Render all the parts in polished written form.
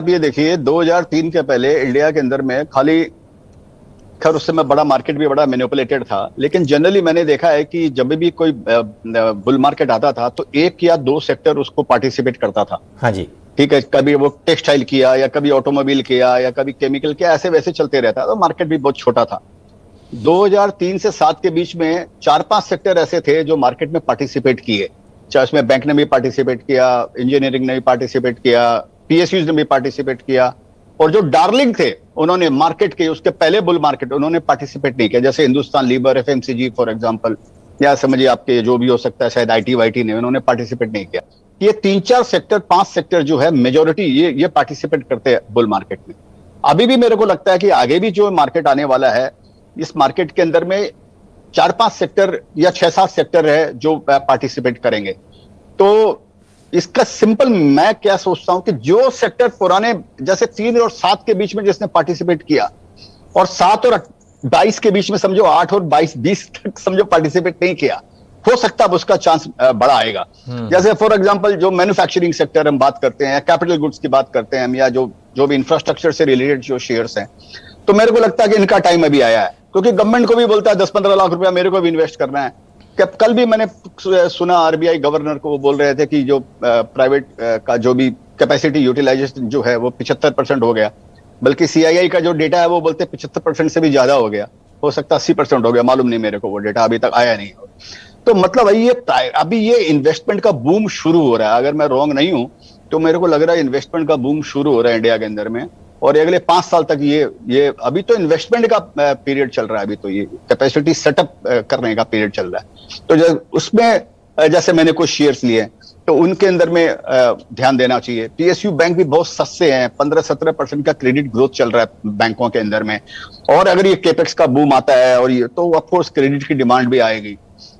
अब ये देखिए 2003 के पहले इंडिया के अंदर में खाली, खैर उस समय बड़ा मार्केट भी बड़ा मैनिपुलेटेड था, लेकिन जनरली मैंने देखा है कि जब भी कोई बुल मार्केट आता था तो एक या दो सेक्टर उसको पार्टिसिपेट करता था। हाँ जी। ठीक है, कभी वो टेक्सटाइल किया या कभी ऑटोमोबाइल किया या कभी केमिकल किया, ऐसे वैसे चलते रहता, तो मार्केट भी बहुत छोटा था। 2003 से 7 के बीच में 4-5 सेक्टर ऐसे थे जो मार्केट में पार्टिसिपेट किए, चाहे उसमें बैंक ने भी पार्टिसिपेट किया, इंजीनियरिंग ने भी पार्टिसिपेट किया, पीएसयूज ने भी पार्टिसिपेट किया, और जो डार्लिंग थे उन्होंने मार्केट के उसके पहले बुल मार्केट उन्होंने पार्टिसिपेट नहीं किया, जैसे Hindustan Lever, FMCG for example, या समझिए आपके जो भी हो सकता है, शायद आईटी वाईटी ने, उन्होंने पार्टिसिपेट नहीं किया। ये 3-4 सेक्टर 5 सेक्टर जो है मेजोरिटी ये पार्टिसिपेट करते हैं बुल मार्केट में। अभी भी मेरे को लगता है कि आगे भी जो मार्केट आने वाला है, इस मार्केट के अंदर में 4-5 सेक्टर या 6-7 सेक्टर है जो पार्टिसिपेट करेंगे। तो इसका सिंपल मैं क्या सोचता हूं कि जो सेक्टर पुराने जैसे 3 और 7 के बीच में जिसने पार्टिसिपेट किया, और 7 और 22 के बीच में समझो 8 और 22-20 तक समझो पार्टिसिपेट नहीं किया, हो सकता है उसका चांस बड़ा आएगा। जैसे फॉर एग्जांपल जो मैन्युफैक्चरिंग सेक्टर हम बात करते हैं, कैपिटल गुड्स की बात करते हैं हम, या जो भी इंफ्रास्ट्रक्चर से रिलेटेड जो शेयर्स हैं, तो मेरे को लगता है कि इनका टाइम अभी आया है, क्योंकि गवर्नमेंट को भी बोलता है 10-15 लाख रुपया मेरे को भी इन्वेस्ट करना है। कल भी मैंने सुना आरबीआई गवर्नर को, वो बोल रहे थे कि जो प्राइवेट का जो भी कैपेसिटी यूटिलाइजेशन जो है वो 75% हो गया, बल्कि सीआईआई का जो डेटा है वो बोलते 75% से भी ज्यादा हो गया, हो सकता 80% हो गया, मालूम नहीं मेरे को, वो डेटा अभी तक आया नहीं। तो मतलब अभी ये इन्वेस्टमेंट का बूम शुरू हो रहा है, अगर मैं रॉन्ग नहीं हूं तो मेरे को लग रहा है इन्वेस्टमेंट का बूम शुरू हो रहा है इंडिया के अंदर में, और अगले 5 साल तक ये अभी तो इन्वेस्टमेंट का पीरियड चल रहा है, अभी तो ये कैपेसिटी सेटअप करने का पीरियड चल रहा है। तो उसमें जैसे मैंने कुछ शेयर्स लिए तो उनके अंदर में ध्यान देना चाहिए। पीएसयू बैंक भी बहुत सस्ते हैं, 15-17% का क्रेडिट ग्रोथ चल रहा है बैंकों के अंदर में, और अगर ये केपेक्स का बूम आता है और ये, तो ऑफकोर्स क्रेडिट की डिमांड भी आएगी।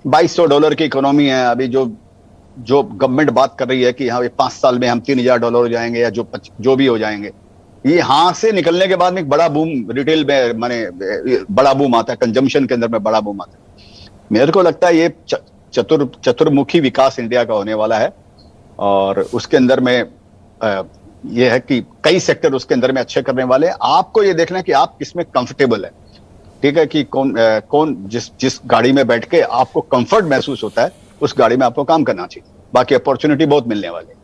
$2200 की इकोनॉमी है अभी, जो गवर्नमेंट बात कर रही है कि हाँ 5 साल में हम $3000 हो जाएंगे, या जो भी हो जाएंगे, ये यहाँ से निकलने के बाद में एक बड़ा बूम रिटेल में, माने बड़ा बूम आता है, कंजम्पशन के अंदर में बड़ा बूम आता है। मेरे को लगता है ये चतुर्मुखी विकास इंडिया का होने वाला है, और उसके अंदर में ये है कि कई सेक्टर उसके अंदर में अच्छे करने वाले हैं। आपको ये देखना है कि आप किसमें कंफर्टेबल है, ठीक है, कि कौन जिस गाड़ी में बैठ के आपको कंफर्ट महसूस होता है, उस गाड़ी में आपको काम करना चाहिए। बाकी अपॉर्चुनिटी बहुत मिलने वाली है।